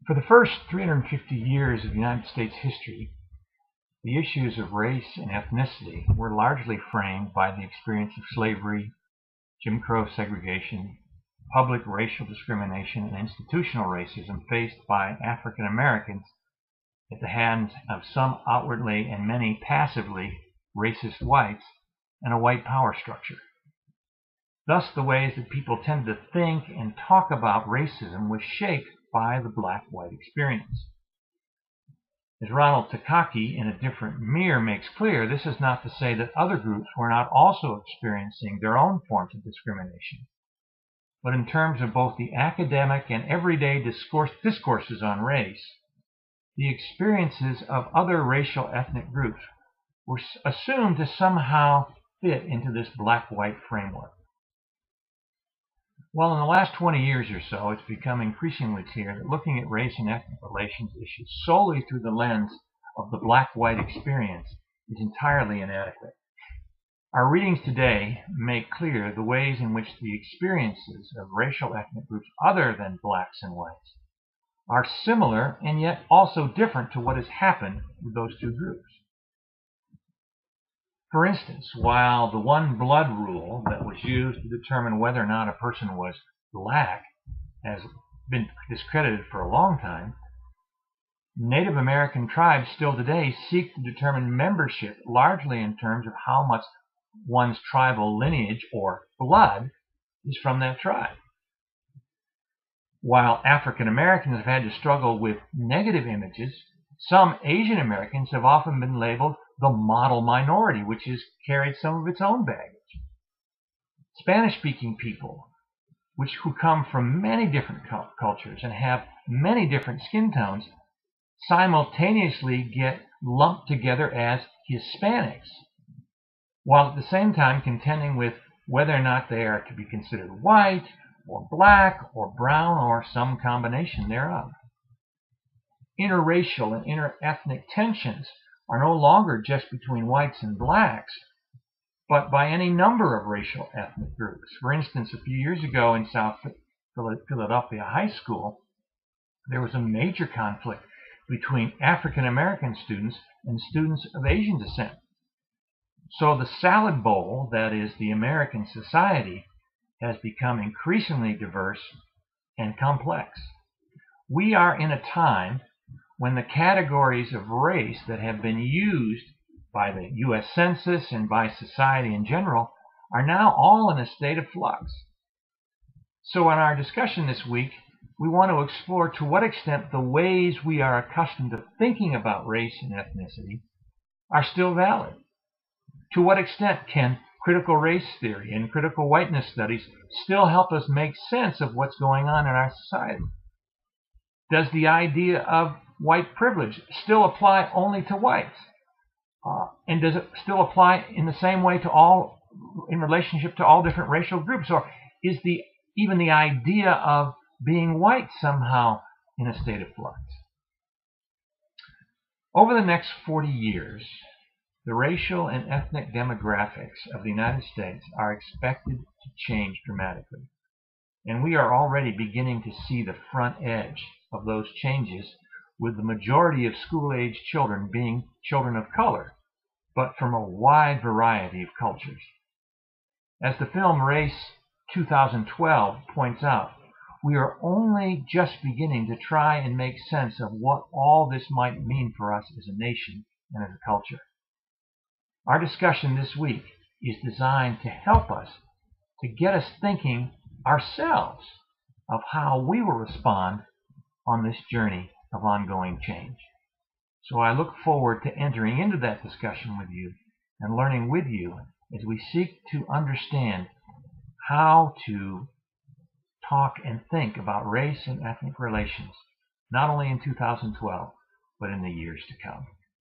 For the first 350 years of United States history, the issues of race and ethnicity were largely framed by the experience of slavery, Jim Crow segregation, public racial discrimination, and institutional racism faced by African Americans at the hands of some outwardly and many passively racist whites and a white power structure. Thus, the ways that people tended to think and talk about racism was shaped by the black-white experience. As Ronald Takaki in A Different Mirror makes clear, this is not to say that other groups were not also experiencing their own forms of discrimination. But in terms of both the academic and everyday discourses on race, the experiences of other racial ethnic groups were assumed to somehow fit into this black-white framework. Well, in the last 20 years or so, it's become increasingly clear that looking at race and ethnic relations issues solely through the lens of the black-white experience is entirely inadequate. Our readings today make clear the ways in which the experiences of racial ethnic groups other than blacks and whites are similar and yet also different to what has happened with those two groups. For instance, while the one blood rule that was used to determine whether or not a person was black has been discredited for a long time, Native American tribes still today seek to determine membership largely in terms of how much one's tribal lineage or blood is from that tribe. While African Americans have had to struggle with negative images, some Asian Americans have often been labeled the model minority, which has carried some of its own baggage. Spanish-speaking people, who come from many different cultures and have many different skin tones, simultaneously get lumped together as Hispanics, while at the same time contending with whether or not they are to be considered white, or black, or brown, or some combination thereof. Interracial and interethnic tensions are no longer just between whites and blacks, but by any number of racial ethnic groups. For instance, a few years ago in South Philadelphia High School, there was a major conflict between African American students and students of Asian descent. So the salad bowl that is the American society has become increasingly diverse and complex. We are in a time when the categories of race that have been used by the U.S. Census and by society in general are now all in a state of flux. So in our discussion this week, we want to explore to what extent the ways we are accustomed to thinking about race and ethnicity are still valid. To what extent can critical race theory and critical whiteness studies still help us make sense of what's going on in our society? Does the idea of white privilege still apply only to whites? And does it still apply in the same way to all, in relationship to all different racial groups? Or is even the idea of being white somehow in a state of flux? Over the next 40 years, the racial and ethnic demographics of the United States are expected to change dramatically. And we are already beginning to see the front edge of those changes, with the majority of school-age children being children of color, but from a wide variety of cultures. As the film Race 2012 points out, we are only just beginning to try and make sense of what all this might mean for us as a nation and as a culture. Our discussion this week is designed to help us, to get us thinking ourselves of how we will respond on this journey of ongoing change. So I look forward to entering into that discussion with you and learning with you as we seek to understand how to talk and think about race and ethnic relations, not only in 2012, but in the years to come.